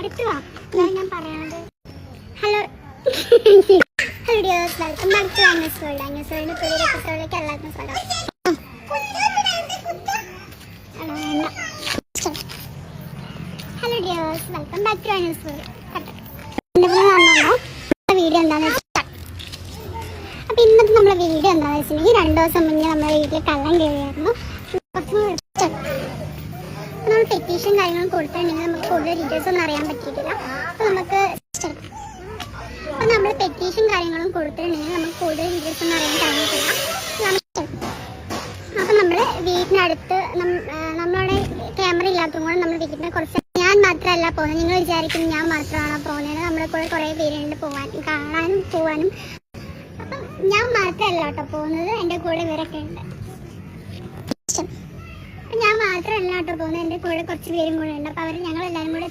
അടുത്ത് വാ. ഞാൻ പറയണത് hello hello dears, welcome back to Agnes world. Agnes വേൾഡിന്റെ പുതിയ എപ്പിസോഡിലേക്ക് എല്ലാവർക്കും സ്വാഗതം. Hello dears, welcome back to Agnes world. Video എന്താണെന്ന് വെച്ചാൽ, അപ്പോൾ ഇന്നത്തെ നമ്മളെ വീഡിയോ എന്താണെന്ന് വെച്ചിട്ടുണ്ടെങ്കിൽ 2 ദിവസം മുന്നേ നമ്മുടെ വീട്ടിൽ കള്ളം കയറിയായിരുന്നു. നമ്മൾ പെറ്റീഷൻ കാര്യങ്ങളും കൊടുത്തിട്ടുണ്ടെങ്കിൽ നമുക്ക് കൂടുതൽ ഡീറ്റെയിൽസ് ഒന്നും അറിയാൻ പറ്റിയിട്ടില്ല. അപ്പോൾ നമ്മൾ പെറ്റീഷൻ കാര്യങ്ങളും കൊടുത്തിട്ടുണ്ടെങ്കിൽ നമുക്ക് കൂടുതൽ ഡീറ്റെയിൽസ് ഒന്നും അറിയാൻ കഴിഞ്ഞിട്ടില്ല. അപ്പോൾ നമ്മൾ വീട്ടിനടുത്ത് നമ്മളുടെ ക്യാമറ ഇല്ലാത്തതും കൂടെ നമ്മൾ വീട്ടിനെ കുറച്ച്, ഞാൻ മാത്രമല്ല പോകുന്നത്, നിങ്ങൾ വിചാരിക്കും ഞാൻ മാത്രമാണോ പോകുന്നത്, നമ്മളെ കൂടെ കുറേ പേരുണ്ട് കാണാനും പോകാനും. അപ്പം ഞാൻ മാത്രമല്ല കേട്ടോ പോകുന്നത്, എൻ്റെ കൂടെ ഇവരൊക്കെ ഉണ്ട്. ഞാൻ മാത്രമല്ല കേട്ടോ പോകുന്നത്, എൻ്റെ കൂടെ കുറച്ച് പേരും കൂടെ ഉണ്ട്. അപ്പോൾ ഞങ്ങളെല്ലാവരും കൂടെ